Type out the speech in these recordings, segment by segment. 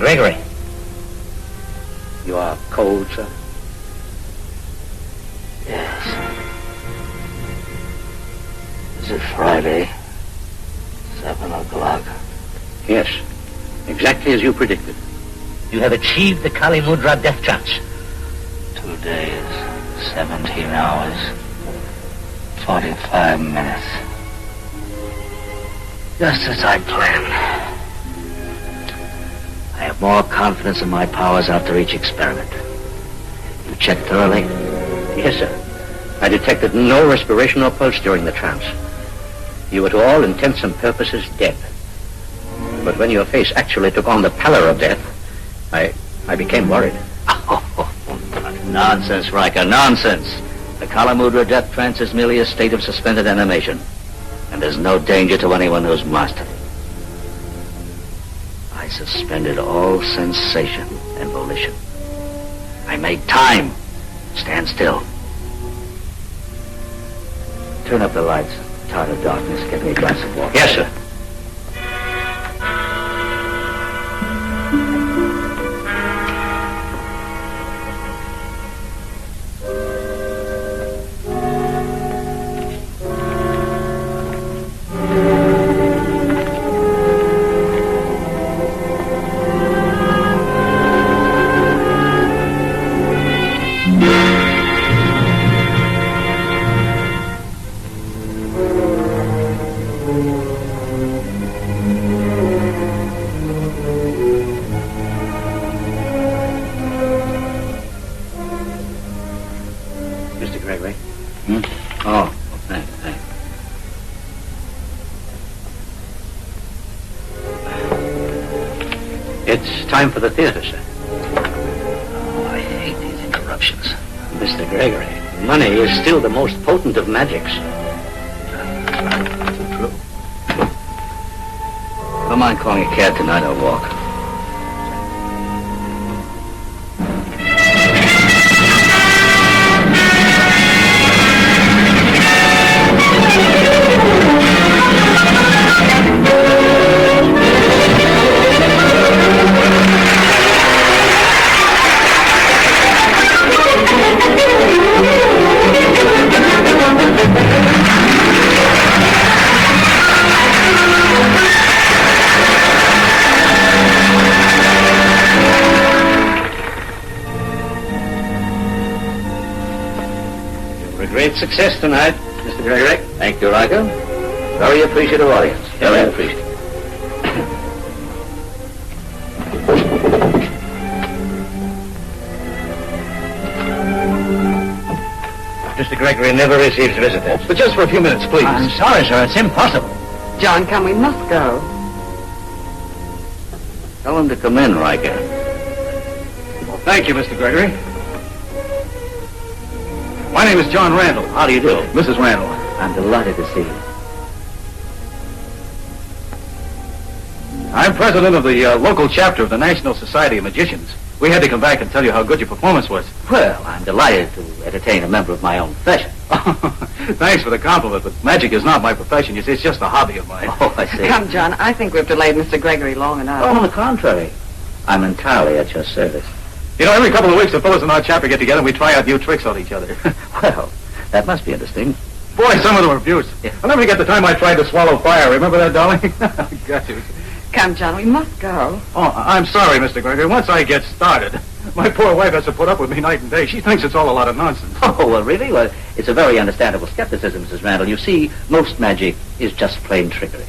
Gregory. You are cold, sir? Yes. Is it Friday? 7 o'clock. Yes. Exactly as you predicted. You have achieved the Kali Mudra death trance. 2 days, 17 hours, 45 minutes. Just as I planned. I have more confidence in my powers after each experiment. You checked thoroughly? Yes, sir. I detected no respiration or pulse during the trance. You were to all intents and purposes dead. But when your face actually took on the pallor of death, I became worried. Nonsense, Riker, nonsense. The Kali Mudra death trance is merely a state of suspended animation. And there's no danger to anyone who's mastered it. I suspended all sensation and volition. I made time stand still. Turn up the lights. Tired of darkness. Get me a glass of water. Yes, sir. Time for the theater, sir. Oh, I hate these interruptions. Mr. Gregory, money is still the most potent of magics. Too true. Don't mind calling a cab tonight, I'll walk. Great success tonight, Mr. Gregory. Thank you, Riker. Very appreciative audience. Very appreciative. Mr. Gregory never receives visitors. But just for a few minutes, please. I'm sorry, sir. It's impossible. John, come, we must go. Tell him to come in, Riker. Well, thank you, Mr. Gregory. My name is John Randall. How do you do? Mrs. Randall. I'm delighted to see you. I'm president of the local chapter of the National Society of Magicians. We had to come back and tell you how good your performance was. Well, I'm delighted to entertain a member of my own profession. Thanks for the compliment, but magic is not my profession. You see, it's just a hobby of mine. Oh, I see. Come, John, I think we've delayed Mr. Gregory long enough. Oh, on the contrary. I'm entirely at your service. You know, every couple of weeks the fellows in our chapter get together and we try out new tricks on each other. Well, that must be interesting. Boy, some of them are beauts. Yeah. I'll never forget the time I tried to swallow fire. Remember that, darling? Got you. Come, John, we must go. Oh, I'm sorry, Mr. Gregory. Once I get started, my poor wife has to put up with me night and day. She thinks it's all a lot of nonsense. Oh, well, really? Well, it's a very understandable skepticism, Mrs. Randall. You see, most magic is just plain trickery.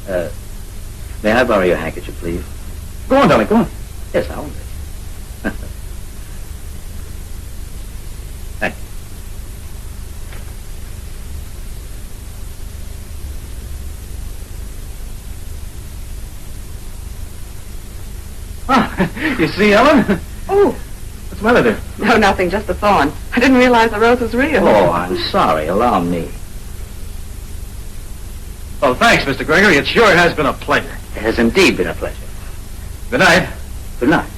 May I borrow your handkerchief, please? Go on, darling, go on. Yes, I will. Thank you. Ah, you see, Ellen? Oh. What's the matter there? No, nothing, just a thorn. I didn't realize the rose was real. Oh, I'm sorry. Allow me. Oh, thanks, Mr. Gregory. It sure has been a pleasure. It has indeed been a pleasure. Good night. Good night.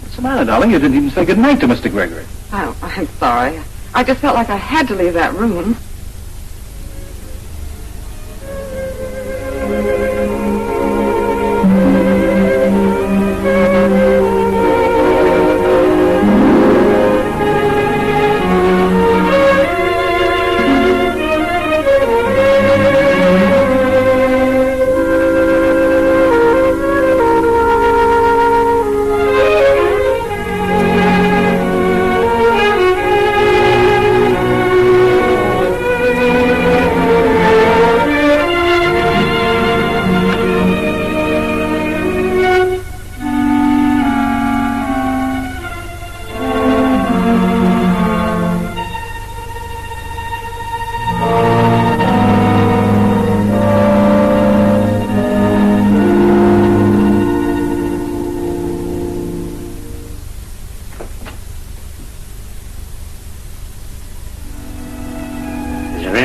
What's the matter, darling? You didn't even say good night to Mr. Gregory. Oh, I'm sorry. I just felt like I had to leave that room.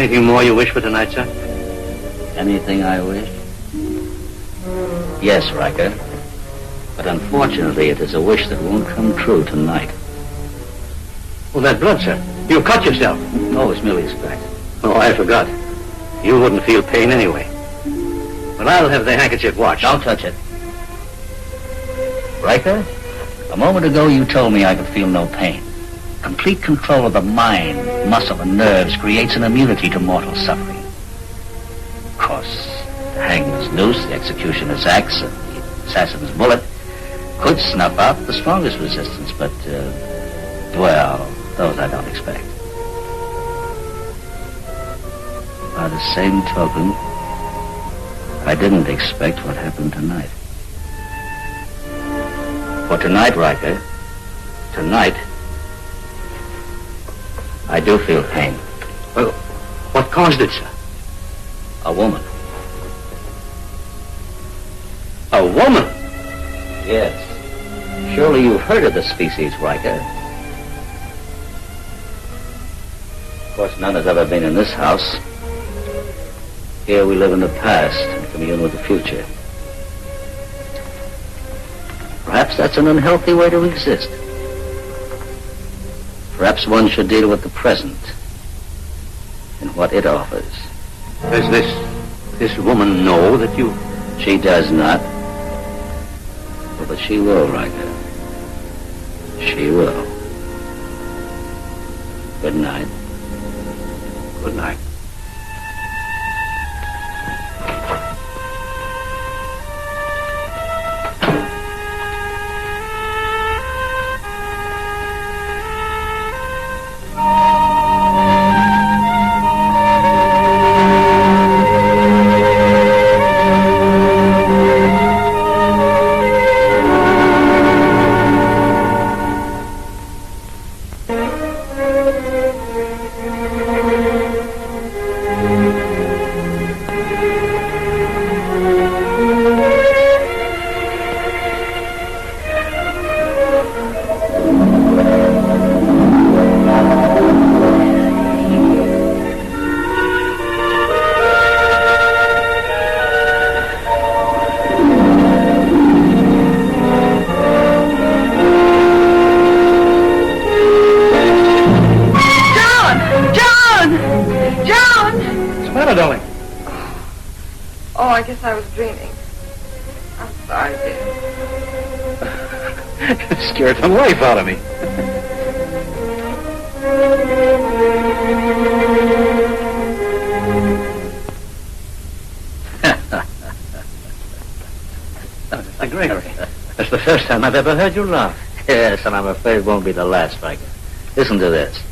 anything more you wish for tonight, sir? Anything I wish? Yes, Riker. But unfortunately, it is a wish that won't come true tonight. Well, that blood, sir. You cut yourself. Oh, it's merely a scratch. Oh, I forgot. You wouldn't feel pain anyway. Well, I'll have the handkerchief watched. Don't touch it. Riker, a moment ago you told me I could feel no pain. Complete control of the mind, muscle, and nerves creates an immunity to mortal suffering. Of course, the hangman's noose, the executioner's axe, and the assassin's bullet could snuff out the strongest resistance, but, well, those I don't expect. By the same token, I didn't expect what happened tonight. For tonight, Riker, tonight, I do feel pain. Well, what caused it, sir? A woman. A woman? Yes. Surely you've heard of the species, Riker. Of course, none has ever been in this house. Here we live in the past and commune with the future. Perhaps that's an unhealthy way to exist. Perhaps one should deal with the present and what it offers. Does this woman know that you... She does not. But she will, Riker. She will. Good night. Good night. I guess I was dreaming. I'm sorry, dear. Scared some life out of me. Mr. Gregory, that's the first time I've ever heard you laugh. Yes, and I'm afraid it won't be the last, Riker. Listen to this.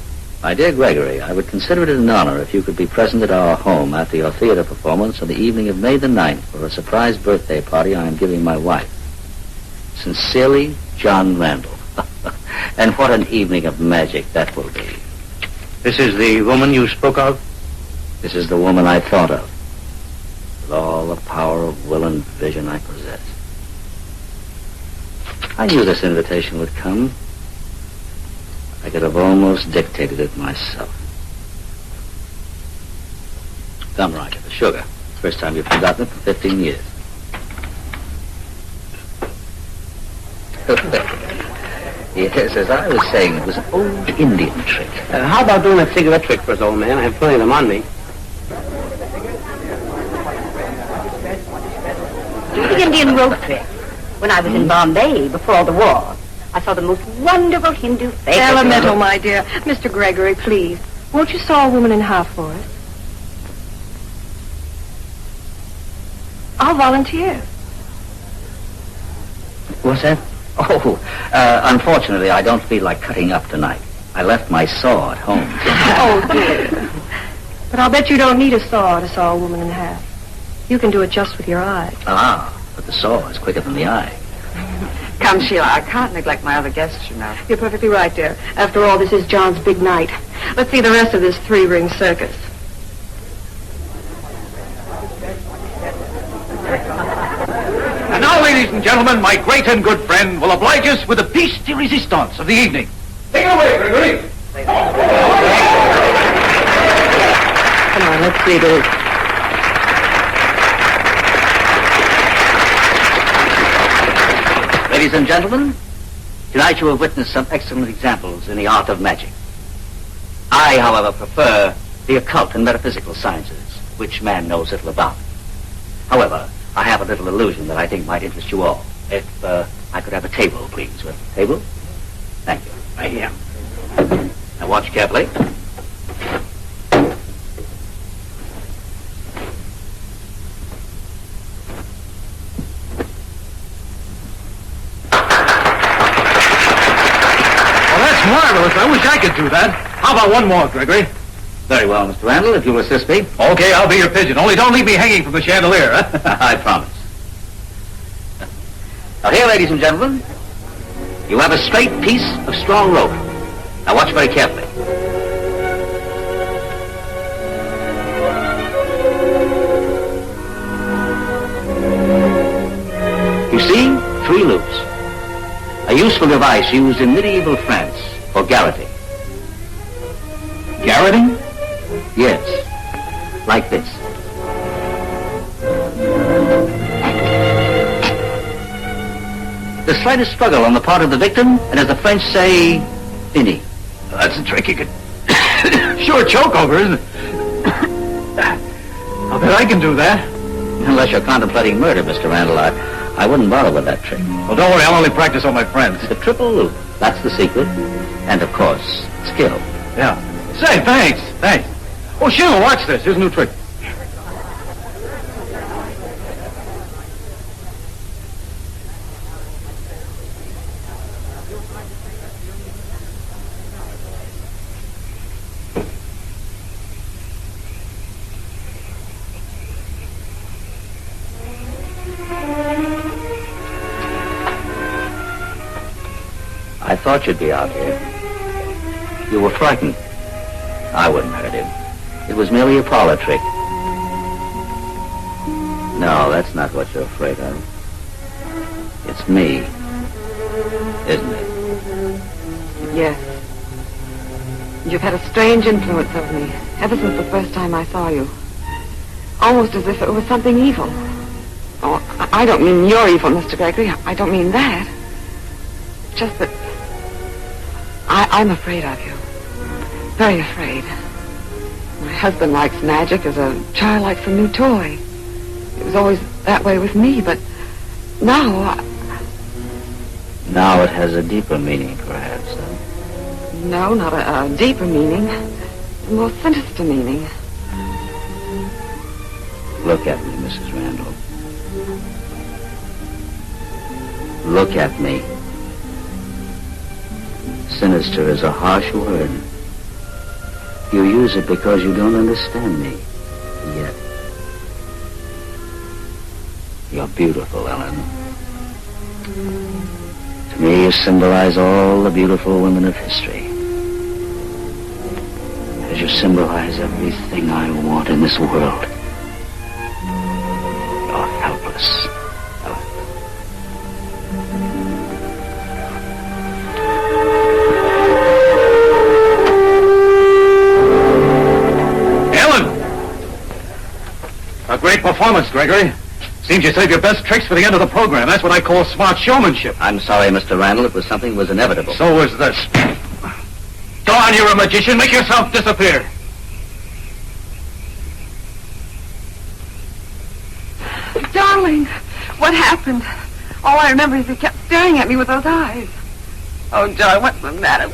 My dear Gregory, I would consider it an honor if you could be present at our home after your theater performance on the evening of May the 9th for a surprise birthday party I am giving my wife. Sincerely, John Randall. And what an evening of magic that will be. This is the woman you spoke of? This is the woman I thought of, with all the power of will and vision I possess. I knew this invitation would come. I could have almost dictated it myself. Come, Roger, the sugar. First time you've forgotten it for 15 years. Yes, as I was saying, it was an old Indian trick. How about doing a cigarette trick for us, old man? I have plenty of them on me. Do the Indian rope trick. When I was in Bombay before the war, I saw the most wonderful Hindu face. Elemental, my dear. Mr. Gregory, please. Won't you saw a woman in half for us? I'll volunteer. What's that? Oh, unfortunately, I don't feel like cutting up tonight. I left my saw at home. Oh, dear. But I'll bet you don't need a saw to saw a woman in half. You can do it just with your eyes. Ah, but the saw is quicker than the eye. Come, Sheila, I can't neglect my other guests, you know. You're perfectly right, dear. After all, this is John's big night. Let's see the rest of this three-ring circus. And now, ladies and gentlemen, my great and good friend will oblige us with the piece de resistance of the evening. Take it away, Gregory. Come on, let's see this. Ladies and gentlemen, tonight you have witnessed some excellent examples in the art of magic. I, however, prefer the occult and metaphysical sciences, which man knows little about. However, I have a little illusion that I think might interest you all. If I could have a table, please. With a table? Thank you. Right here. Now watch carefully. Marvelous. I wish I could do that. How about one more, Gregory? Very well, Mr. Randall, if you'll assist me. Okay, I'll be your pigeon. Only don't leave me hanging from the chandelier, huh? I promise. Now here, ladies and gentlemen, you have a straight piece of strong rope. Now watch very carefully. You see, 3 loops. A useful device used in medieval France for garroting. Garroting? Yes, like this. The slightest struggle on the part of the victim, and as the French say, fini. Well, that's a trick you could sure choke over, isn't it? I'll bet I can do that. Unless you're contemplating murder, Mr. Randall, I wouldn't bother with that trick. Well, don't worry, I'll only practice on my friends. The triple loop, that's the secret. And, of course, skill. Yeah. Say, thanks. Oh, Sheila, watch this. Here's a new trick. I thought you'd be out here. You were frightened. I wouldn't hurt him. It was merely a parlor trick. No, that's not what you're afraid of. It's me, isn't it? Yes. You've had a strange influence over me ever since the first time I saw you. Almost as if it was something evil. Oh, I don't mean you're evil, Mr. Gregory. I don't mean that. Just that I'm afraid of you. Very afraid. My husband likes magic as a child likes a new toy. It was always that way with me, but now Now it has a deeper meaning, perhaps, huh? No, not a deeper meaning. A more sinister meaning. Look at me, Mrs. Randall. Look at me. Sinister is a harsh word. You use it because you don't understand me yet. You're beautiful, Ellen. To me, you symbolize all the beautiful women of history. As you symbolize everything I want in this world. You're helpless, Ellen. A great performance, Gregory. Seems you saved your best tricks for the end of the program. That's what I call smart showmanship. I'm sorry, Mr. Randall. It was something that was inevitable. So was this. Go on, you're a magician. Make yourself disappear. Darling, what happened? All I remember is he kept staring at me with those eyes. Oh, John, what's the matter?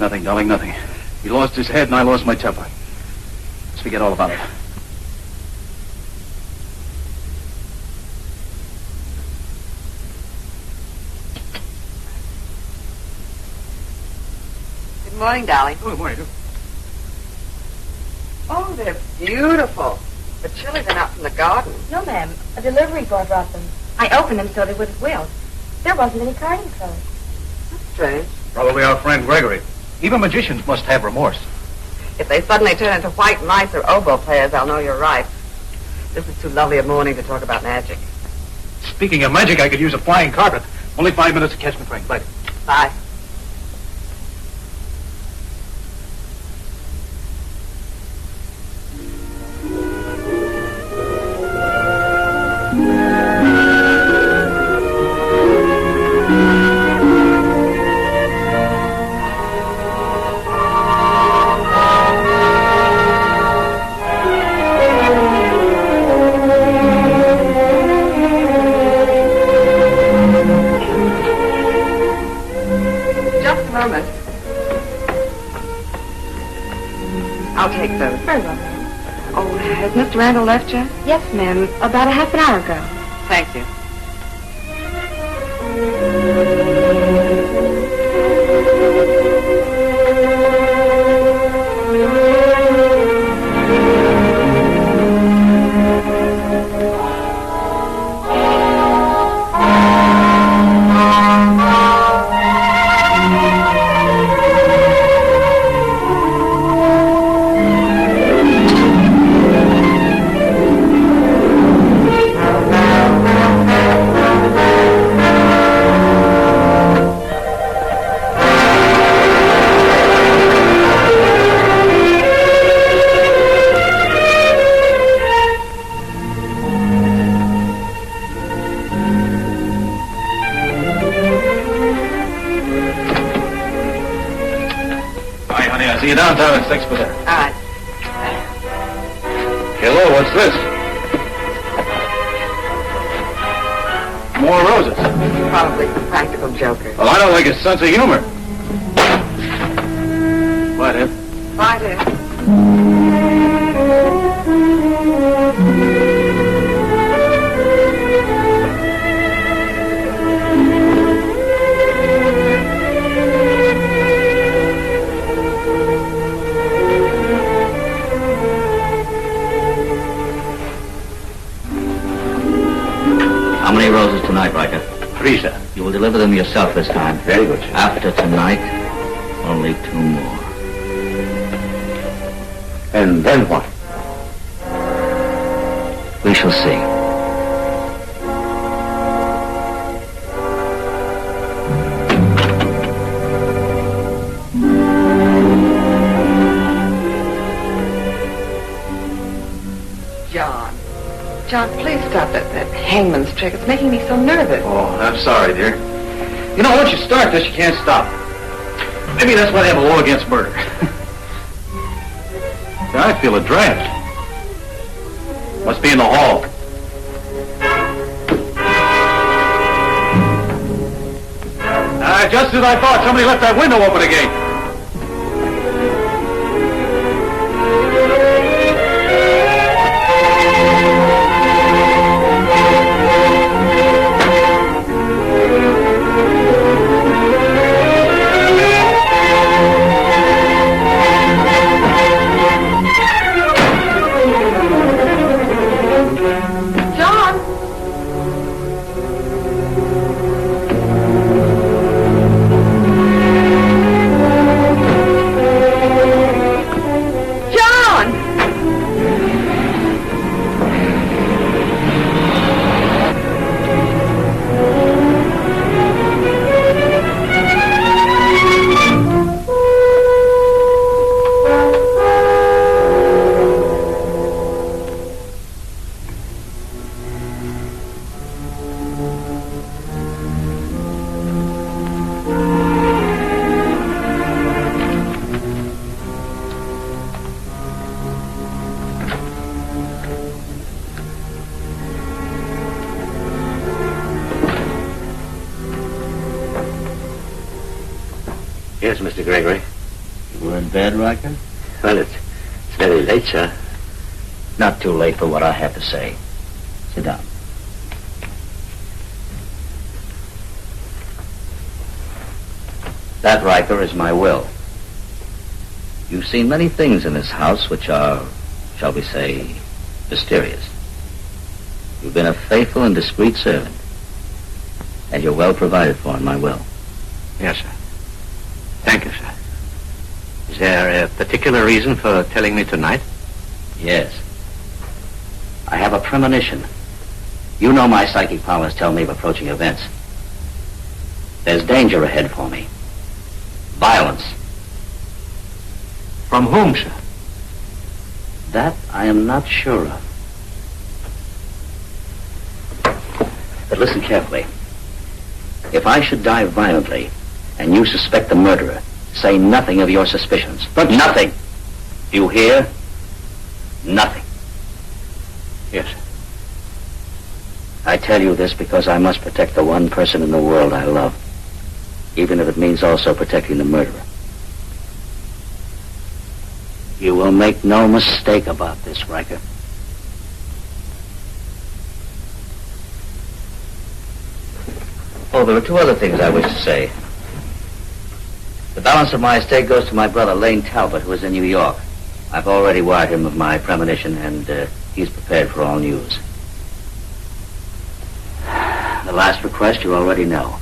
Nothing, darling, nothing. He lost his head and I lost my temper. Let's forget all about it. Good morning, darling. Oh, good morning. Oh, they're beautiful. The chilies are not from the garden. No, ma'am. A delivery boy brought them. I opened them so they wouldn't wilt. There wasn't any carding code. That's strange. Probably our friend Gregory. Even magicians must have remorse. If they suddenly turn into white mice or oboe players, I'll know you're right. This is too lovely a morning to talk about magic. Speaking of magic, I could use a flying carpet. Only 5 minutes to catch my train. Bye. Bye. I'll take those. Very well, ma'am. Oh, has Mr. Randall left yet? Yes, ma'am. About a half an hour ago. Thank you. See you downtown at 6 for dinner. All right. Hello, what's this? More roses. Probably practical jokers. Well, I don't like his sense of humor. What, Ed? Bye, dear. How many roses tonight, Riker? 3, sir. You will deliver them yourself this time. Very good, sir. After tonight, only 2 more. And then what? We shall see. John, please stop that hangman's trick. It's making me so nervous. Oh, I'm sorry, dear. You know, once you start this, you can't stop. Maybe that's why they have a law against murder. I feel a draft. Must be in the hall. Just as I thought, somebody left that window open again. Yes, Mr. Gregory. You were in bed, Riker? Well, it's very late, sir. Not too late for what I have to say. Sit down. That, Riker, is my will. You've seen many things in this house which are, shall we say, mysterious. You've been a faithful and discreet servant. And you're well provided for in my will. Yes, sir. Thank you, sir. Is there a particular reason for telling me tonight? Yes. I have a premonition. You know my psychic powers tell me of approaching events. There's danger ahead for me. Violence. From whom, sir? That I am not sure of. But listen carefully. If I should die violently, and you suspect the murderer, say nothing of your suspicions. But nothing. You hear? Nothing. Yes, sir. I tell you this because I must protect the one person in the world I love, even if it means also protecting the murderer. You will make no mistake about this, Riker. Oh, there are two other things I wish to say. The balance of my estate goes to my brother, Lane Talbot, who is in New York. I've already wired him of my premonition, and he's prepared for all news. The last request you already know.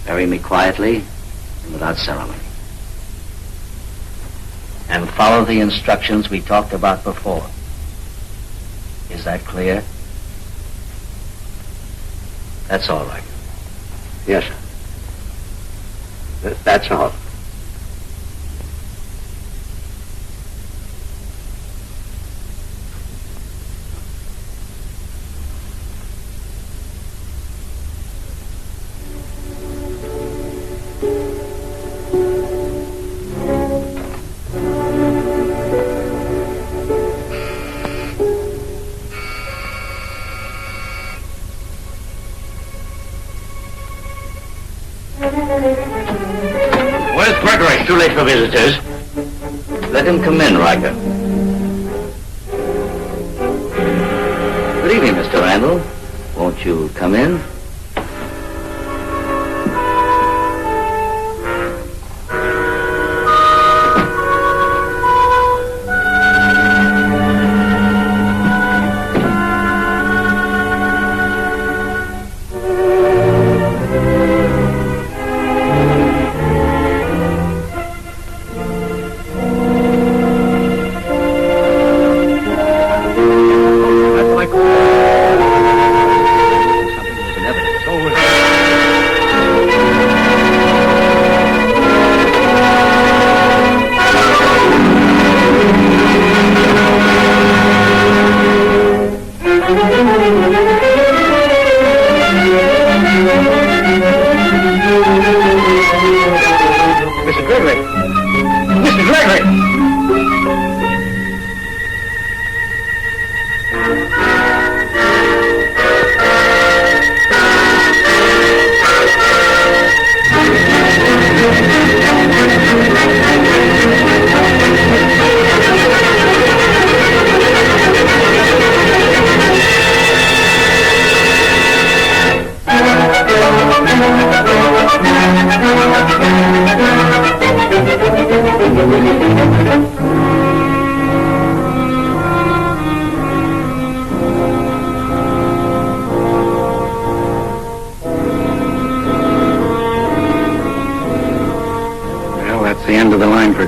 Bury me quietly and without ceremony. And follow the instructions we talked about before. Is that clear? That's all right. Yes, sir. That's all. Where's Gregory? Too late for visitors. Let him come in, Riker. Good evening, Mr. Randall. Won't you come in?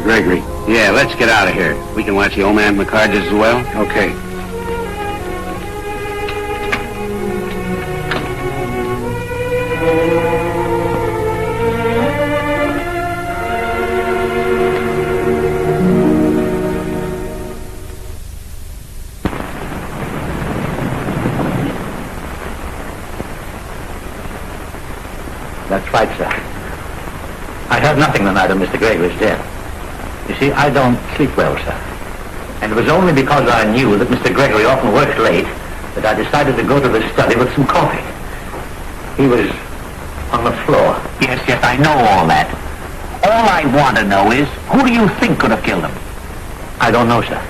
Gregory. Yeah, let's get out of here. We can watch the old man from the carriages as well. Okay. That's right, sir. I heard nothing the night of Mr. Gregory's death. You see, I don't sleep well, sir. And it was only because I knew that Mr. Gregory often worked late that I decided to go to the study with some coffee. He was on the floor. Yes, I know all that. All I want to know is, who do you think could have killed him? I don't know, sir.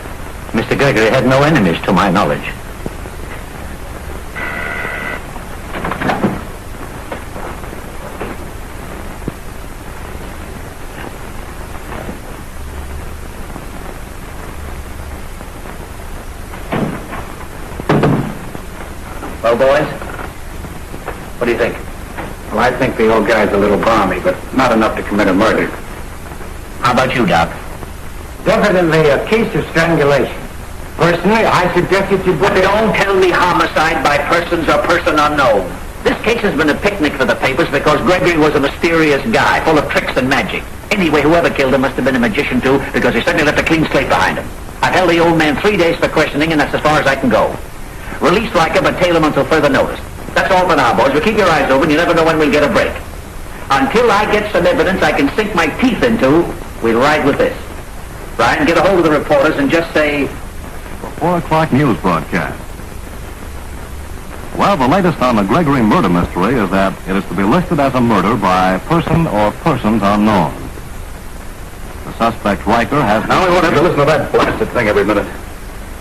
Mr. Gregory had no enemies to my knowledge. Well, boys, what do you think? Well, I think the old guy's a little balmy, but not enough to commit a murder. How about you, Doc? Definitely a case of strangulation. Personally, I suggest that you put it on. Don't tell me homicide by persons or person unknown. This case has been a picnic for the papers because Gregory was a mysterious guy, full of tricks and magic. Anyway, whoever killed him must have been a magician, too, because he certainly left a clean slate behind him. I've held the old man 3 days for questioning, and that's as far as I can go. Release Riker, but tail him until further notice. That's all for now, boys. But keep your eyes open. You never know when we'll get a break. Until I get some evidence I can sink my teeth into, we'll ride with this. Brian, get a hold of the reporters and just say... 4 o'clock news broadcast. Well, the latest on the Gregory murder mystery is that it is to be listed as a murder by person or persons unknown. The The suspect, Riker, has... Now we won't have to listen to that blasted thing every minute.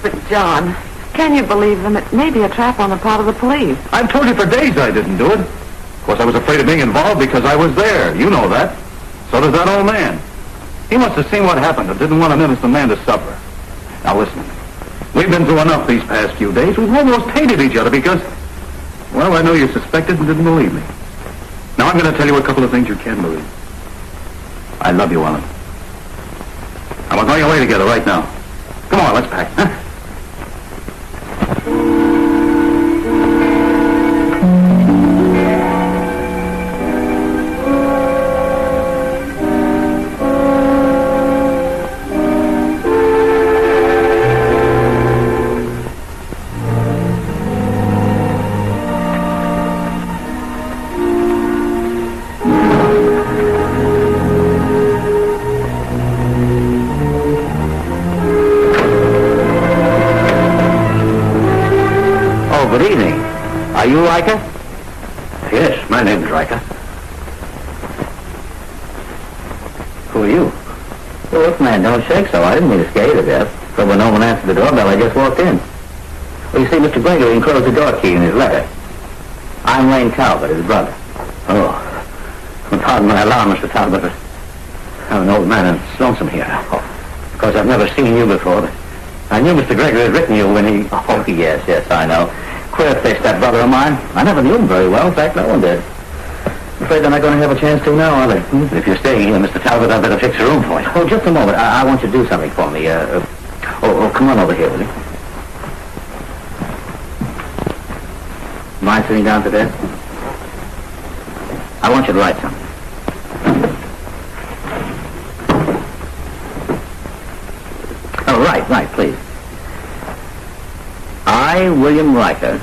But, John, can you believe them? It may be a trap on the part of the police. I've told you for days I didn't do it. Of course, I was afraid of being involved because I was there. You know that. So does that old man. He must have seen what happened and didn't want an innocent man to suffer. Now, listen. We've been through enough these past few days. We've almost hated each other because, well, I know you suspected and didn't believe me. Now, I'm going to tell you a couple of things you can believe. I love you, Ellen. And we're going away together right now. Come on, let's pack, huh? Good evening. Are you Riker? Yes, my name's Riker. Who are you? Well, look, man, don't shake so. I didn't mean to scare you to death. So when no one answered the doorbell, I just walked in. Well, you see, Mr. Gregory enclosed the door key in his letter. I'm Lane Talbot, his brother. Oh, pardon my alarm, Mr. Talbot, but I'm an old man and it's lonesome here. Oh, of course, I've never seen you before, but I knew Mr. Gregory had written you when he... Oh, yes, I know. Queer fish, that brother of mine. I never knew him very well. In fact, no one did. I'm afraid they're not going to have a chance to now, are they? If you're staying here, Mr. Talbot, I'd better fix a room for you. Oh, just a moment. I want you to do something for me. Come on over here, will you? Mind sitting down to desk? I want you to write something. Oh, right, please. I, William Riker,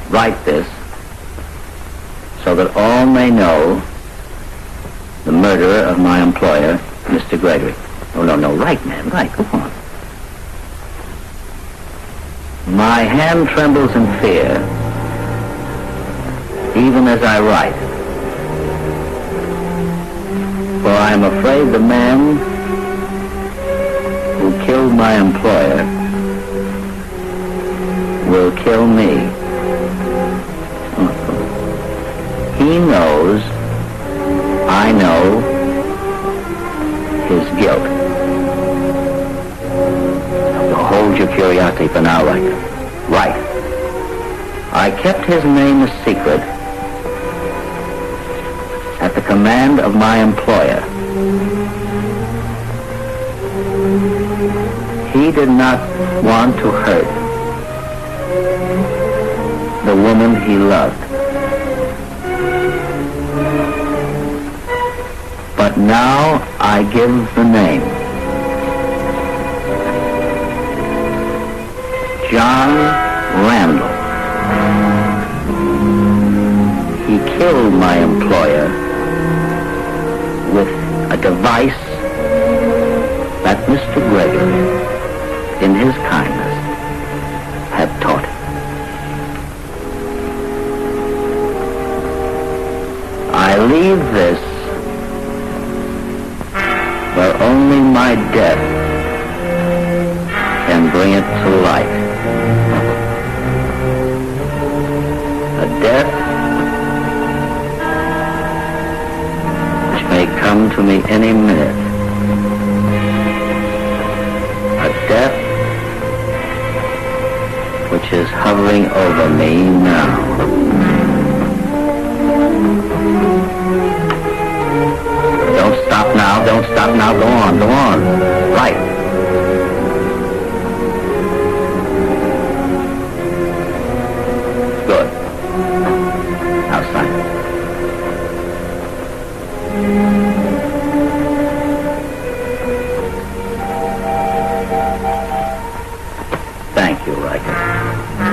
write this so that all may know the murderer of my employer, Mr. Gregory. Oh, no, right, man, right, go on. My hand trembles in fear, even as I write, for I am afraid the man who killed my employer will kill me. He knows, I know, his guilt. Now, hold your curiosity for now, Riker. Right. I kept his name a secret at the command of my employer. He did not want to hurt the woman he loved. But now I give the name. John Randall. He killed my employer with a device that Mr. Gregory, in his kindness, had taught him. I leave this where only my death can bring it to light. A death which may come to me any minute. A death which is hovering over me now. Don't stop now, go on. Right. Good. Now sign it. Thank you, Riker.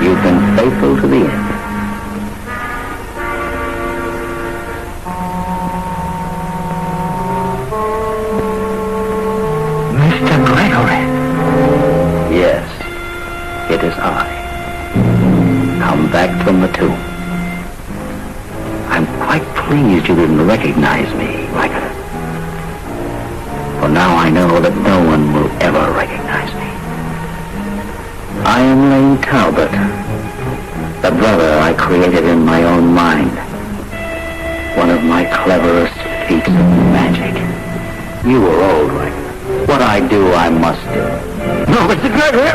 You've been faithful to the end. It is I, come back from the tomb. I'm quite pleased you didn't recognize me, Riker. For now I know that no one will ever recognize me. I am Lane Talbot, the brother I created in my own mind. One of my cleverest feats of magic. You were old, Riker. What I do, I must do. No, Mr. Gregory!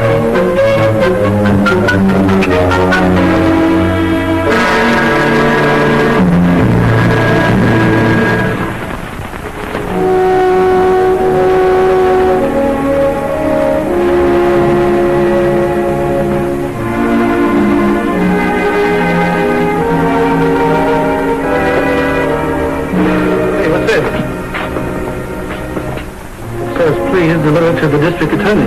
Delivered to the district attorney.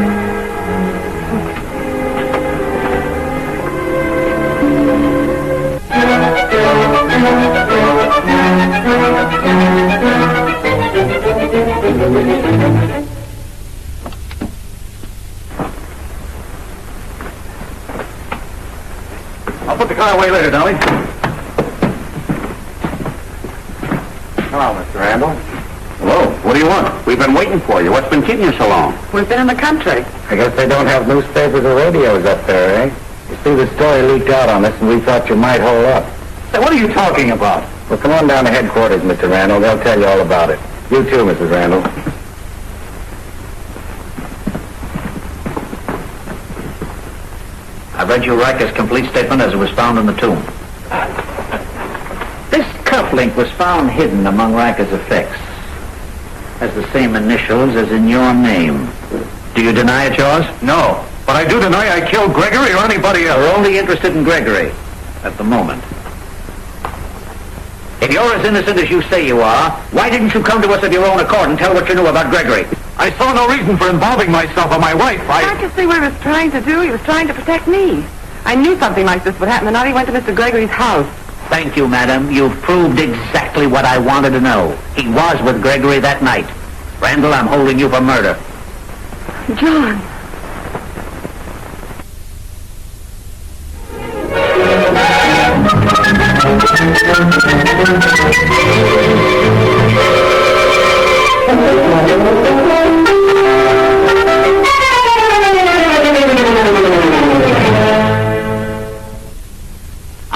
I'll put the car away later, Dolly. Hello, Mr. Randall. Hello. What do you want? We've been waiting for you. What's been keeping you so long? We've been in the country. I guess they don't have newspapers or radios up there, eh? You see, the story leaked out on us, and we thought you might hold up. Hey, what are you talking about? Well, come on down to headquarters, Mr. Randall. They'll tell you all about it. You too, Mrs. Randall. I read you Riker's complete statement as it was found in the tomb. This cufflink was found hidden among Riker's effects. Has the same initials as in your name. Do you deny it's yours? No. But I do deny I killed Gregory or anybody else. We're only interested in Gregory at the moment. If you're as innocent as you say you are, why didn't you come to us of your own accord and tell what you knew about Gregory? I saw no reason for involving myself or my wife. Can't you see what he was trying to do? He was trying to protect me. I knew something like this would happen the night he went to Mr. Gregory's house. Thank you, madam. You've proved exactly what I wanted to know. He was with Gregory that night. Randall, I'm holding you for murder. John.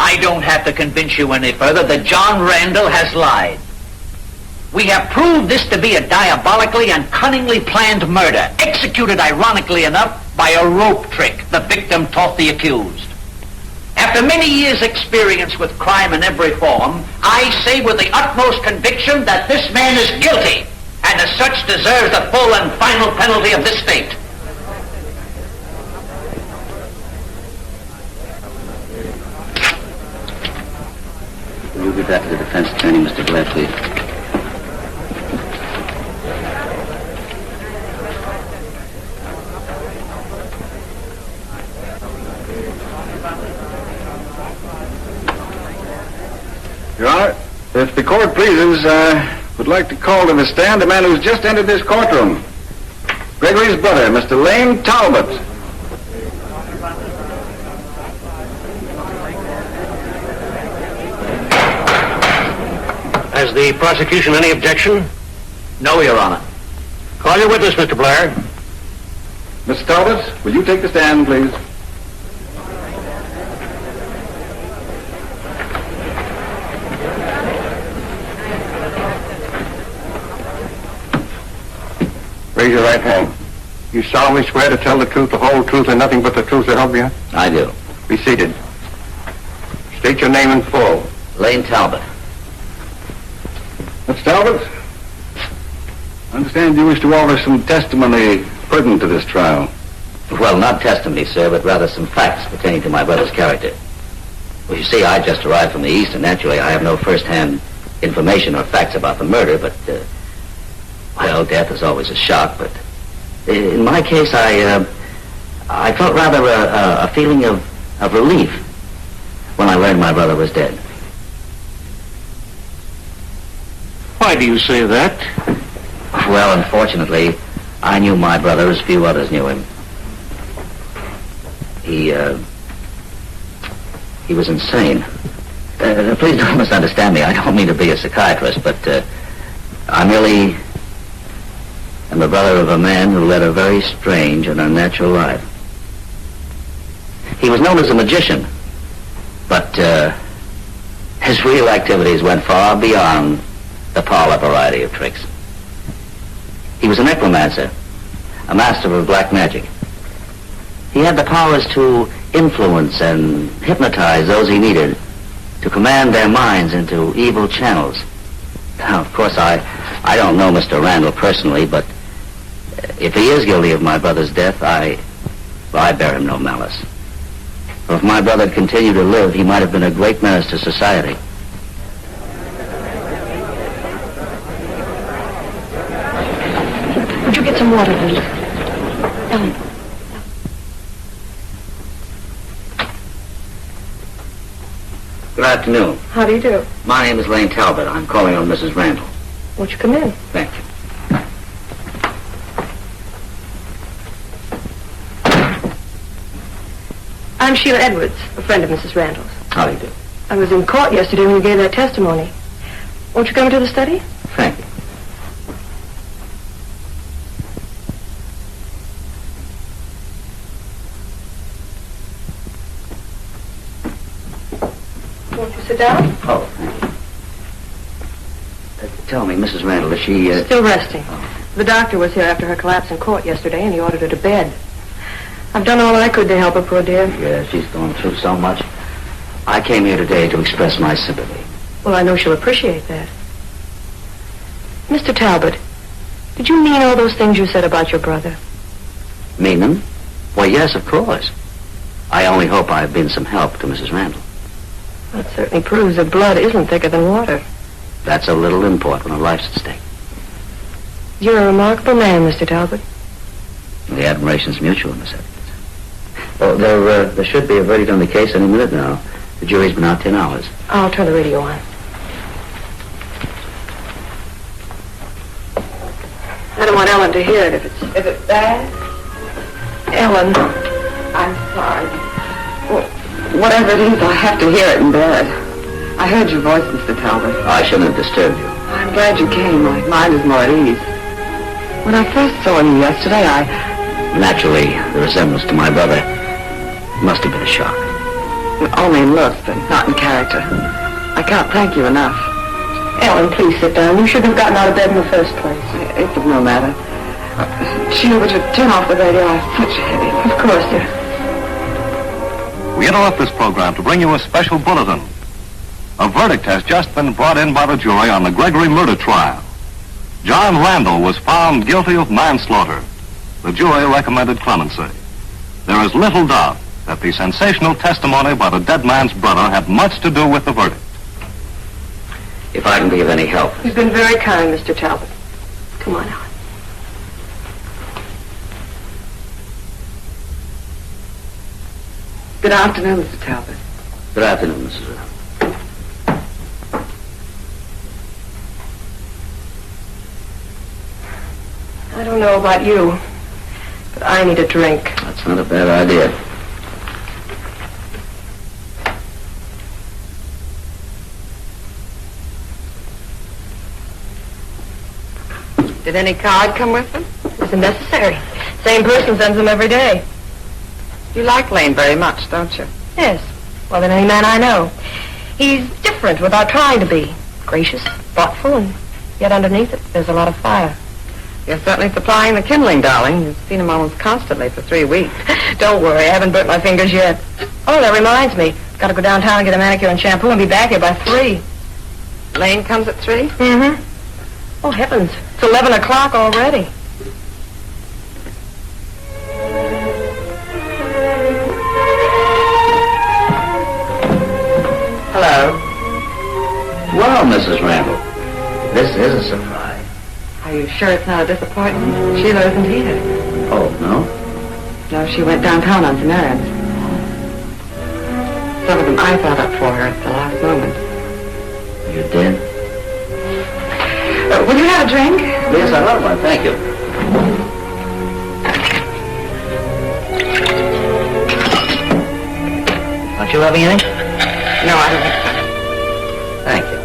I don't have to convince you any further that John Randall has lied. We have proved this to be a diabolically and cunningly planned murder, executed ironically enough by a rope trick the victim taught the accused. After many years' experience with crime in every form, I say with the utmost conviction that this man is guilty, and as such deserves the full and final penalty of this fate. Will you give that to the defense attorney, Mr. Blair, please? Your Honor, if the court pleases, would like to call to the stand a man who's just entered this courtroom. Gregory's brother, Mr. Lane Talbot. Has the prosecution any objection? No, Your Honor. Call your witness, Mr. Blair. Mr. Talbot, will you take the stand, please? Raise your right hand. You solemnly swear to tell the truth, the whole truth, and nothing but the truth to help you? I do. Be seated. State your name in full. Lane Talbot. Mr. Talbot, I understand you wish to offer some testimony pertinent to this trial. Well, not testimony, sir, but rather some facts pertaining to my brother's character. Well, you see, I just arrived from the East, and naturally I have no first-hand information or facts about the murder, but, well, death is always a shock, but in my case, I felt rather a feeling of relief when I learned my brother was dead. Why do you say that? Well, unfortunately, I knew my brother as few others knew him. He was insane. Please don't misunderstand me. I don't mean to be a psychiatrist, but I I'm the brother of a man who led a very strange and unnatural life. He was known as a magician, but his real activities went far beyond the parlor variety of tricks. He was a necromancer, a master of black magic. He had the powers to influence and hypnotize those he needed to command their minds into evil channels. Now, of course, I don't know Mr. Randall personally, but if he is guilty of my brother's death, I bear him no malice. For if my brother had continued to live, he might have been a great menace to society. Would you get some water, please? Ellen. Good afternoon. How do you do? My name is Lane Talbot. I'm calling on Mrs. Randall. Won't you come in? Thank you. I'm Sheila Edwards, a friend of Mrs. Randall's. How do you do? I was in court yesterday when you gave that testimony. Won't you come into the study? Thank you. Won't you sit down? Oh, thank you. Tell me, Mrs. Randall, is she... Still resting. The doctor was here after her collapse in court yesterday, and he ordered her to bed. I've done all I could to help her, poor dear. Yeah, she's going through so much. I came here today to express my sympathy. Well, I know she'll appreciate that. Mr. Talbot, did you mean all those things you said about your brother? Mean them? Why, yes, of course. I only hope I've been some help to Mrs. Randall. That certainly proves that blood isn't thicker than water. That's of little import when a life's at stake. You're a remarkable man, Mr. Talbot. The admiration's mutual, Miss Edwards. Oh, there should be a verdict on the case any minute now. The jury's been out 10 hours. I'll turn the radio on. I don't want Ellen to hear it if it's bad. Ellen. I'm sorry. Well, whatever it is, I have to hear it in bed. I heard your voice, Mr. Talbot. I shouldn't have disturbed you. I'm glad you came. My mind is more at ease. When I first saw you yesterday, Naturally, the resemblance to my brother must have been a shock. only in looks, but not in character. I can't thank you enough. Ellen, please sit down. You shouldn't have gotten out of bed in the first place. It's of no matter. Sheila, would you turn off the radio? I have such a headache. Of course, dear. We interrupt this program to bring you a special bulletin. A verdict has just been brought in by the jury on the Gregory murder trial. John Randall was found guilty of manslaughter. The jury recommended clemency. There is little doubt that the sensational testimony by the dead man's brother had much to do with the verdict. If I can be of any help. You've been very kind, Mr. Talbot. Come on, Ellen. Good afternoon, Mr. Talbot. Good afternoon, Mrs. Randall. I don't know about you, but I need a drink. That's not a bad idea. Did any card come with them? Isn't necessary. Same person sends them every day. You like Lane very much, don't you? Yes. Well, than any man I know. He's different without trying to be. Gracious, thoughtful, and yet underneath it, there's a lot of fire. You're certainly supplying the kindling, darling. You've seen him almost constantly for 3 weeks. Don't worry, I haven't burnt my fingers yet. Oh, that reminds me. Got to go downtown and get a manicure and shampoo and be back here by 3. Lane comes at 3? Mm-hmm. Oh, heavens. It's 11 o'clock already. Hello. Well, Mrs. Randall, this is a surprise. Are you sure it's not a disappointment? Sheila isn't here. Oh, no? No, she went downtown on some errands. Some of them I thought up for her at the last moment. You did? Will you have a drink? Yes, I love one. Thank you. Aren't you having anything? No, I don't think so. Thank you.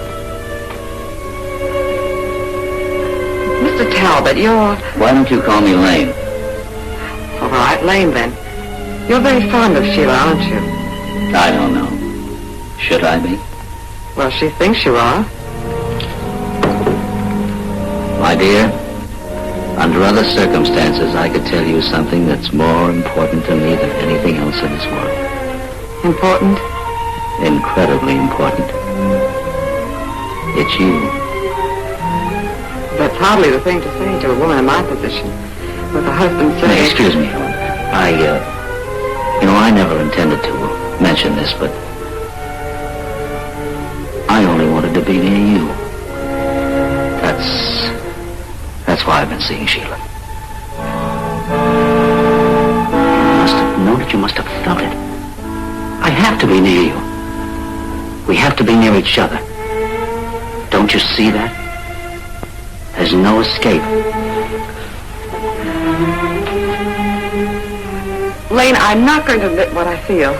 Mr. Talbot, you're... Why don't you call me Lane? All right, Lane, then. You're very fond of Sheila, aren't you? I don't know. Should I be? Well, she thinks you are. My dear, under other circumstances, I could tell you something that's more important to me than anything else in this world. Important? Incredibly important. It's you. That's hardly the thing to say to a woman in my position. With a husband saying... Excuse me, Helen. I never intended to mention this, but I only wanted to be near you. That's why I've been seeing Sheila. You must have known it. You must have felt it. I have to be near you. We have to be near each other. Don't you see that? There's no escape. Lane, I'm not going to admit what I feel.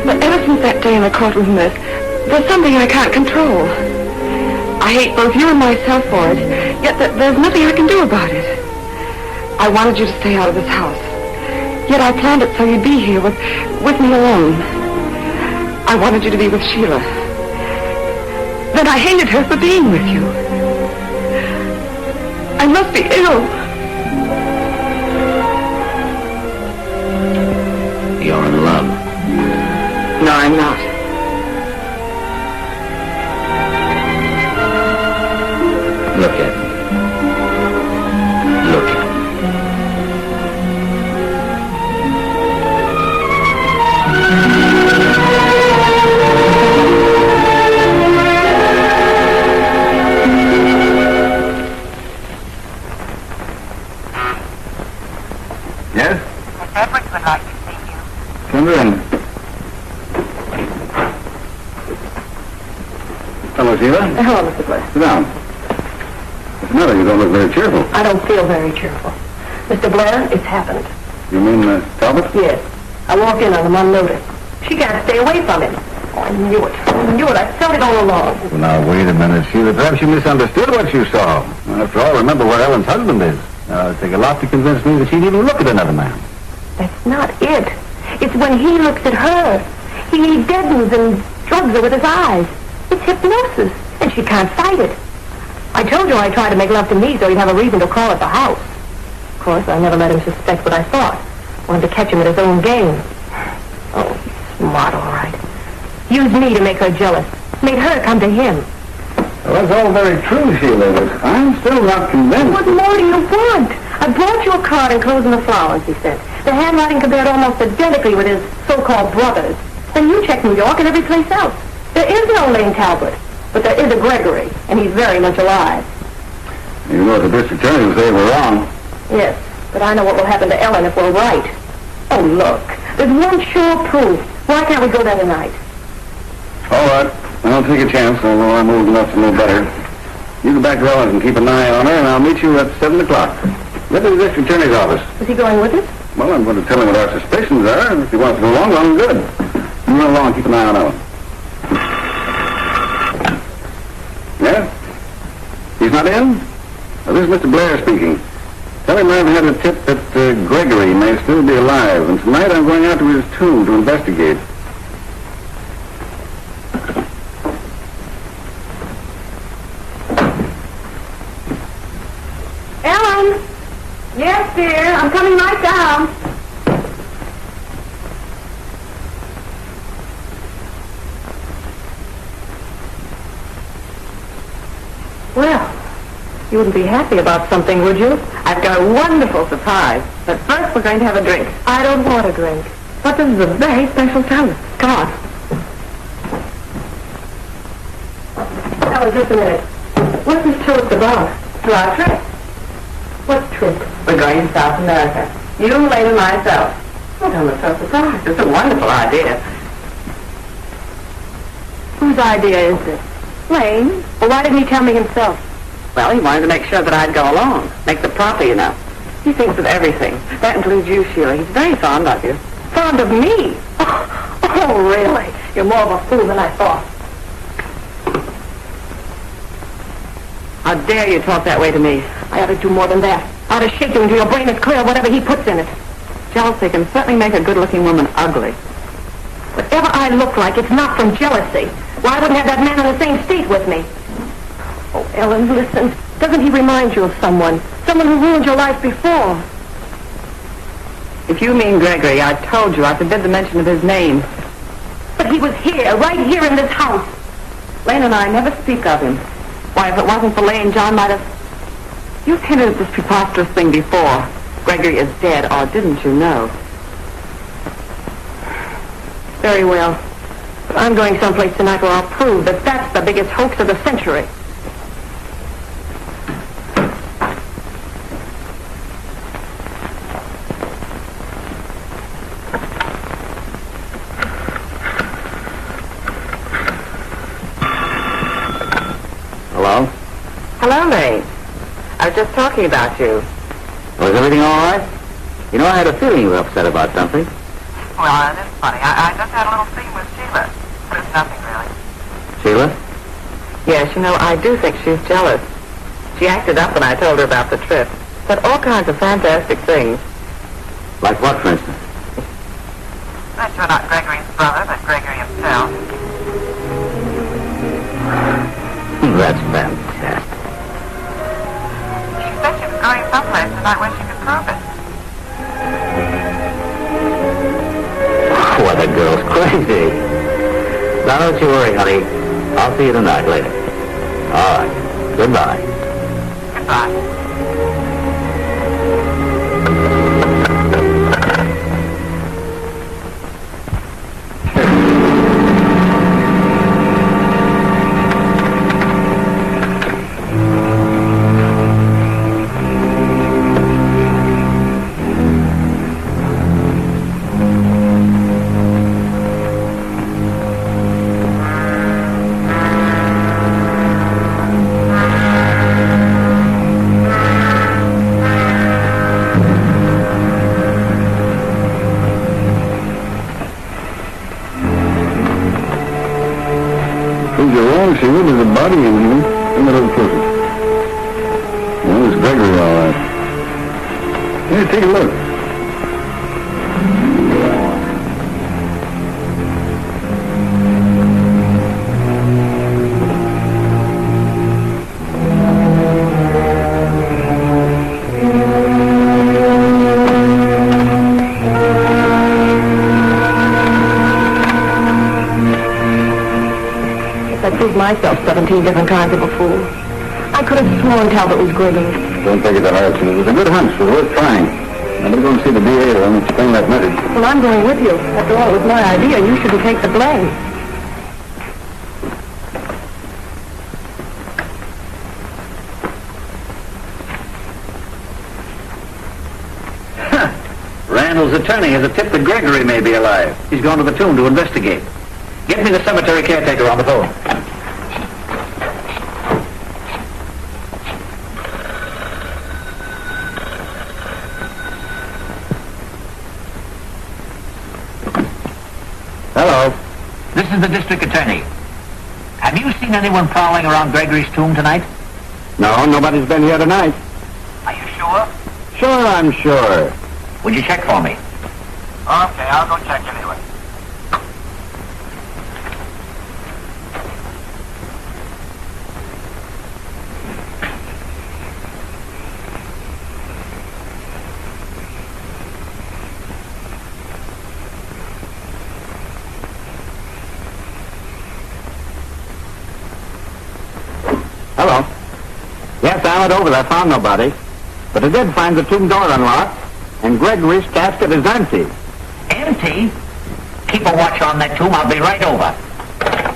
But ever since that day in the courtroom, there's something I can't control. I hate both you and myself for it, yet there's nothing I can do about it. I wanted you to stay out of this house, yet I planned it so you'd be here with me alone. I wanted you to be with Sheila. Then I hated her for being with you. I must be ill. You're in love. No, I'm not. Look at me. Look at me. Yes? Miss Edwards would like to see you. Come in. Hello, Sheila. Hello, Mr. Blair. Sit down. What's the matter? You don't look very cheerful. I don't feel very cheerful. Mr. Blair, it's happened. You mean Talbot? Yes. I walked in on him unnoticed. She can't stay away from him. Oh, I knew it. I knew it. I felt it all along. Well, now, wait a minute, Sheila. Perhaps you misunderstood what you saw. After all, remember where Ellen's husband is. It'd take a lot to convince me that she'd even look at another man. That's not it. It's when he looks at her. He deadens and drugs her with his eyes. It's hypnosis, and she can't fight it. I told you I tried to make love to me so he'd have a reason to call at the house. Of course, I never let him suspect what I thought. Wanted to catch him at his own game. Oh, he's smart, all right. Used me to make her jealous. Made her come to him. Well, that's all very true, Sheila, but I'm still not convinced. What more do you want? I brought you a card enclosing the flowers, he said. The handwriting compared almost identically with his so-called brothers. Then you check New York and every place else. There is no Lane Talbot, but there is a Gregory, and he's very much alive. You know what the district attorney will say we're wrong. Yes, but I know what will happen to Ellen if we're right. Oh, look, there's one sure proof. Why can't we go there tonight? All right. I'll take a chance, although I'm old enough to know better. You go back to Ellen's and keep an eye on her, and I'll meet you at 7 o'clock. Get to the district attorney's office. Is he going with us? Well, I'm going to tell him what our suspicions are, and if he wants to go along, well, I'm good. You run along and keep an eye on Ellen. Yeah? He's not in? Well, this is Mr. Blair speaking. Tell him I've had a tip that Gregory may still be alive, and tonight I'm going out to his tomb to investigate. Ellen! Yes, dear, I'm coming right down. Well, you wouldn't be happy about something, would you? I've got a wonderful surprise. But first, we're going to have a drink. I don't want a drink. But this is a very special time. Come on. Ellen, just a minute. What's this toast about? To our trip. What trip? We're going to South America. You, Lane, and myself. Oh, I'm so surprised. It's a wonderful idea. Whose idea is this? Lane? Well, why didn't he tell me himself? Well, he wanted to make sure that I'd go along. Make the proper, you know. He thinks of everything. That includes you, Sheila. He's very fond of you. Fond of me? Oh, really? You're more of a fool than I thought. How dare you talk that way to me? I ought to do more than that. I ought to shake you until your brain is clear of whatever he puts in it. Jealousy can certainly make a good-looking woman ugly. Whatever I look like, it's not from jealousy. Why I wouldn't have that man in the same state with me? Oh, Ellen, listen. Doesn't he remind you of someone? Someone who ruined your life before? If you mean Gregory, I told you I forbid the mention of his name. But he was here, right here in this house. Lane and I never speak of him. Why, if it wasn't for Lane, John might have... You've hinted at this preposterous thing before. Gregory is dead, or didn't you know? Very well. But I'm going someplace tonight where I'll prove that that's the biggest hoax of the century. Hello? Hello, Lane. I was just talking about you. Was everything all right? You know, I had a feeling you were upset about something. Well, it is funny. I just had a little scene with Sheila. But it's nothing, really. Sheila? Yes, you know, I do think she's jealous. She acted up when I told her about the trip. Said all kinds of fantastic things. Like what, for instance? That you're not Gregory's brother, but Gregory himself. That's fantastic. She said she was going someplace tonight when she could prove it. Well, the girl's crazy. Now, don't you worry, honey. I'll see you tonight later. All right. Goodbye. Goodbye. She would have the body in here. Come a little closer. Well, it's Gregory, all right. Here, take a look. I proved myself 17 different kinds of a fool. I could have sworn Talbot was Gregory. Don't take it to heart, Sue. It was a good hunch. It was worth trying. Now, better go and see the DA to explain that message. Well, I'm going with you. After all, it was my idea. You shouldn't take the blame. Randall's attorney has a tip that Gregory may be alive. He's gone to the tomb to investigate. Get me the cemetery caretaker on the phone. Hello. This is the district attorney. Have you seen anyone prowling around Gregory's tomb tonight? No, nobody's been here tonight. Are you sure? Sure, I'm sure. Would you check for me? Okay, I'll go check anyway. Hello. Yes, I went over there, found nobody. But I did find the tomb door unlocked, and Gregory's casket is empty. Empty? Keep a watch on that tomb. I'll be right over.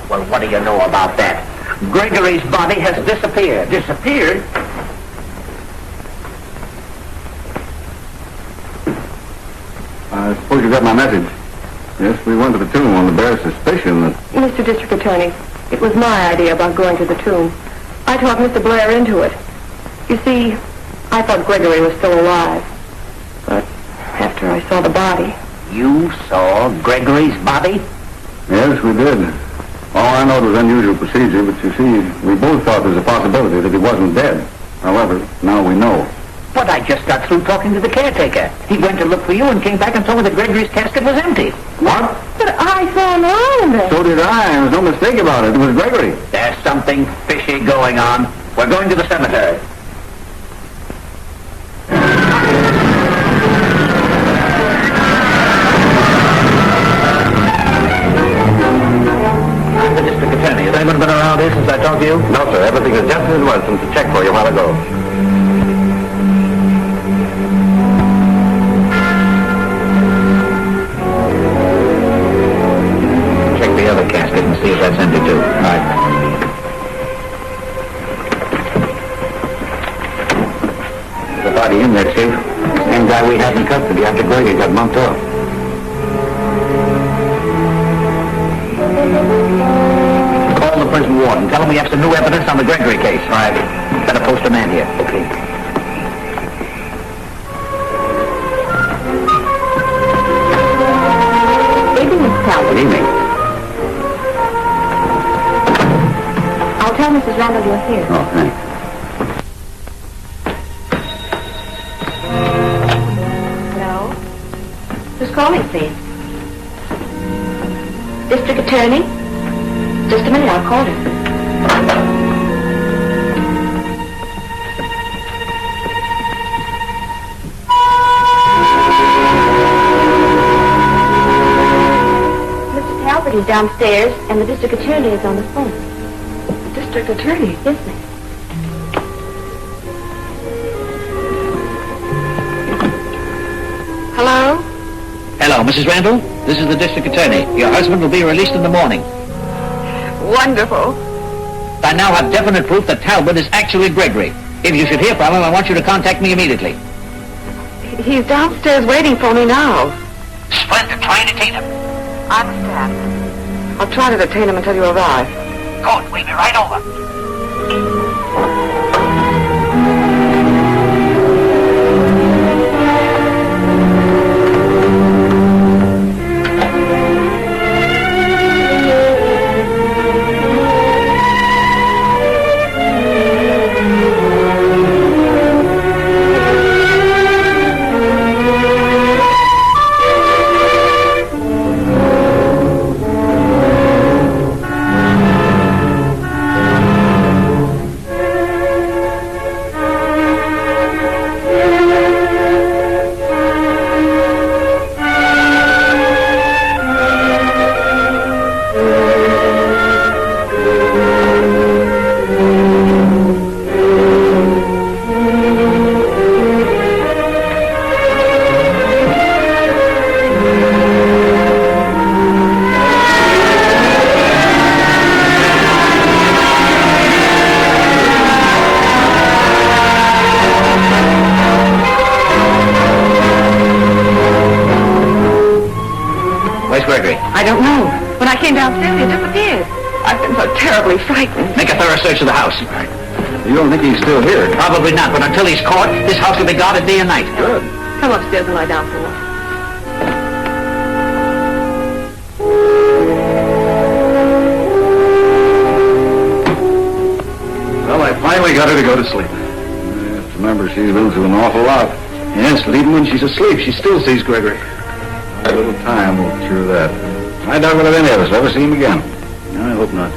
Well, what do you know about that? Gregory's body has disappeared. Disappeared? I suppose you got my message. Yes, we went to the tomb on the bare suspicion that... Mr. District Attorney, it was my idea about going to the tomb. I talked Mr. Blair into it. You see, I thought Gregory was still alive. But after I saw the body... You saw Gregory's body? Yes, we did. All I know was unusual procedure, but you see, we both thought there was a possibility that he wasn't dead. However, now we know. But I just got through talking to the caretaker. He went to look for you and came back and told me that Gregory's casket was empty. What? But I saw him lying there. So did I. There was no mistake about it. It was Gregory. There's something fishy going on. We're going to the cemetery. I'm the district attorney. Has anyone been around here since I talked to you? No, sir. Everything is just as it was since the check for you a while ago. Check the other casket and see if that's empty too. Right. There's a body in there, Chief. Same guy we had in custody after Grady got bumped off. Call the prison warden. Tell him we have some new evidence on the Gregory case. Right. Better post a man here. Okay. Evening, Mrs. Talbot. Good evening. I'll tell Mrs. Randall you're here. Oh, thanks. Hello? Who's calling, please? District Attorney? Just a minute, I'll call her. Mr. Talbot is downstairs, and the district attorney is on the phone. The district attorney? Yes, ma'am. Hello? Hello, Mrs. Randall. This is the district attorney. Your husband will be released in the morning. Wonderful. I now have definite proof that Talbot is actually Gregory. If you should hear from him, I want you to contact me immediately. He's downstairs waiting for me now. Splendid. Try and detain him. I understand. I'll try to detain him until you arrive. Good. We'll be right over. I don't know. When I came downstairs, he disappeared. I've been so terribly frightened. Make a thorough search of the house. You don't think he's still here? Probably not, but until he's caught, this house will be guarded day and night. Good. Come upstairs and lie down for a while. Well, I finally got her to go to sleep. Just remember, she's been through an awful lot. Yes, but even when she's asleep, she still sees Gregory. A little time will cure that. I doubt whether any of us will ever see him again. I hope not.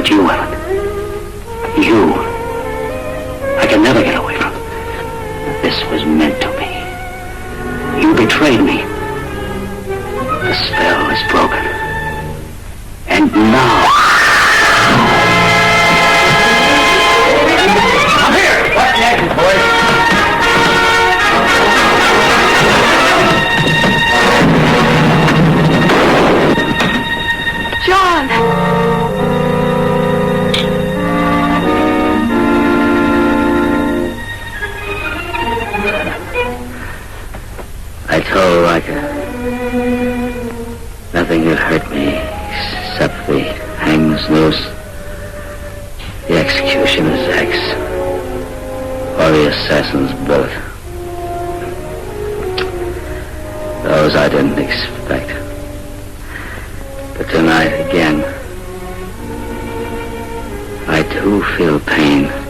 But you, Ellen. You. I can never get away from. This was meant to be. You betrayed me. The spell is broken. And now... I'm here! What's next, boys? John! I told Riker nothing could hurt me except the hangman's noose, the executioner's axe, or the assassin's bullet. Those I didn't expect. But tonight again, I do feel pain.